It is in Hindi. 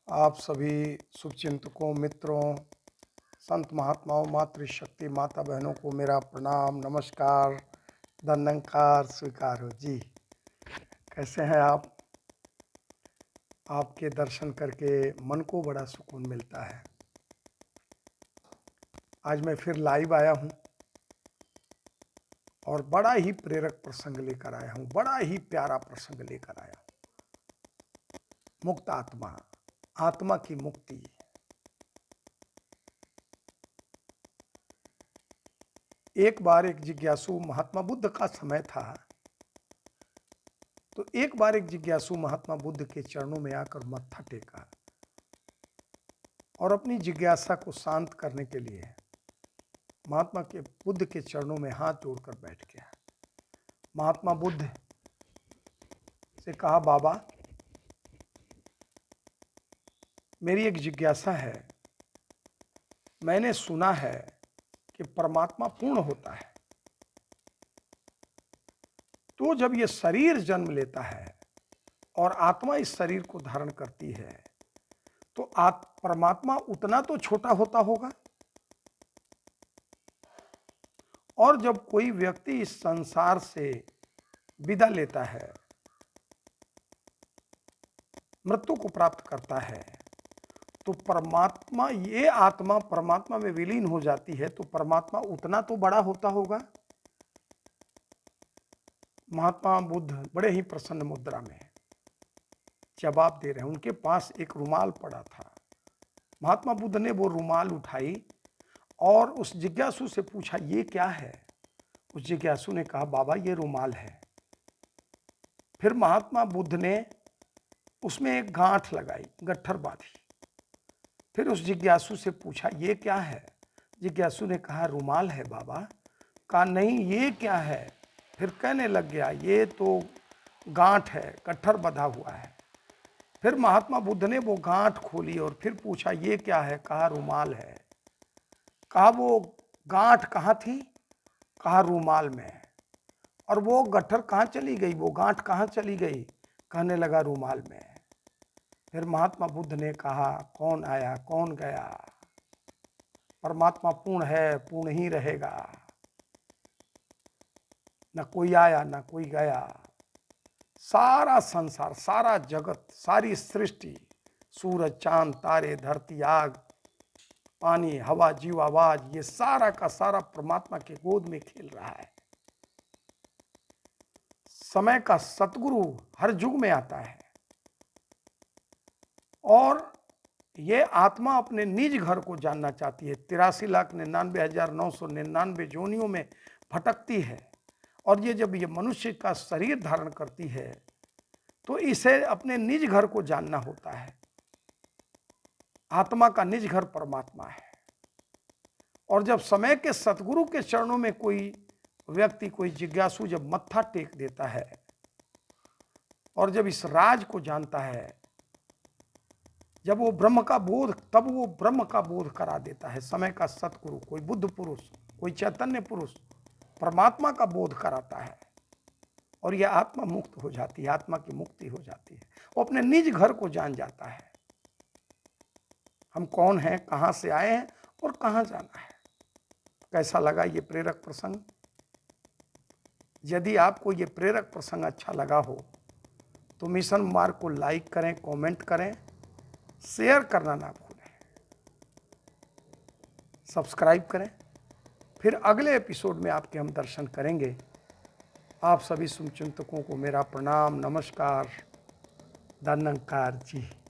आप सभी शुभचिंतकों, मित्रों, संत महात्माओं, मातृशक्ति माता बहनों को मेरा प्रणाम, नमस्कार, दंडकार स्वीकार हो जी। कैसे हैं आप? आपके दर्शन करके मन को बड़ा सुकून मिलता है। आज मैं फिर लाइव आया हूं और बड़ा ही प्रेरक प्रसंग लेकर आया हूं, बड़ा ही प्यारा प्रसंग लेकर आया हूं। मुक्त आत्मा, आत्मा की मुक्ति। एक बार एक जिज्ञासु, महात्मा बुद्ध का समय था, तो एक बार एक जिज्ञासु महात्मा बुद्ध के चरणों में आकर मत्था टेका और अपनी जिज्ञासा को शांत करने के लिए महात्मा के बुद्ध के चरणों में हाथ जोड़कर बैठ गया। महात्मा बुद्ध से कहा, बाबा मेरी एक जिज्ञासा है। मैंने सुना है कि परमात्मा पूर्ण होता है, तो जब ये शरीर जन्म लेता है और आत्मा इस शरीर को धारण करती है तो परमात्मा उतना तो छोटा होता होगा, और जब कोई व्यक्ति इस संसार से विदा लेता है, मृत्यु को प्राप्त करता है, तो परमात्मा, ये आत्मा परमात्मा में विलीन हो जाती है, तो परमात्मा उतना तो बड़ा होता होगा। महात्मा बुद्ध बड़े ही प्रसन्न मुद्रा में जवाब दे रहे हैं। उनके पास एक रुमाल पड़ा था। महात्मा बुद्ध ने वो रुमाल उठाई और उस जिज्ञासु से पूछा, ये क्या है? उस जिज्ञासु ने कहा, बाबा ये रुमाल है। फिर महात्मा बुद्ध ने उसमें एक गांठ लगाई, गट्ठर बांधी। फिर उस जिज्ञासु से पूछा, ये क्या है? जिज्ञासु ने कहा, रुमाल है बाबा। कहा, नहीं, ये क्या है? फिर कहने लग गया, ये तो गांठ है, गट्ठर बंधा हुआ है। फिर महात्मा बुद्ध ने वो गांठ खोली और फिर पूछा, ये क्या है? कहा, रुमाल है। कहा, वो गांठ कहाँ थी? कहा, रुमाल में। और वो गट्ठर कहाँ चली गई, वो गांठ कहाँ चली गई? कहने लगा, रुमाल में। फिर महात्मा बुद्ध ने कहा, कौन आया कौन गया? परमात्मा पूर्ण है, पूर्ण ही रहेगा। न कोई आया न कोई गया। सारा संसार, सारा जगत, सारी सृष्टि, सूरज, चांद, तारे, धरती, आग, पानी, हवा, जीव, आवाज, ये सारा का सारा परमात्मा के गोद में खेल रहा है। समय का सतगुरु हर युग में आता है और ये आत्मा अपने निज घर को जानना चाहती है। 83,99,999 जोनियों में भटकती है, और ये जब ये मनुष्य का शरीर धारण करती है तो इसे अपने निज घर को जानना होता है। आत्मा का निज घर परमात्मा है। और जब समय के सतगुरु के चरणों में कोई व्यक्ति, कोई जिज्ञासु जब मत्था टेक देता है और जब इस राज को जानता है, जब वो ब्रह्म का बोध, तब वो ब्रह्म का बोध करा देता है। समय का सतगुरु, कोई बुद्ध पुरुष, कोई चैतन्य पुरुष परमात्मा का बोध कराता है और यह आत्मा मुक्त हो जाती है, आत्मा की मुक्ति हो जाती है। वो अपने निज घर को जान जाता है। हम कौन हैं, कहाँ से आए हैं और कहाँ जाना है। कैसा लगा ये प्रेरक प्रसंग? यदि आपको ये प्रेरक प्रसंग अच्छा लगा हो तो मिशन मार्ग को लाइक करें, कमेंट करें, शेयर करना ना भूलें, सब्सक्राइब करें। फिर अगले एपिसोड में आपके हम दर्शन करेंगे। आप सभी शुभचिंतकों को मेरा प्रणाम, नमस्कार, दंडकार जी।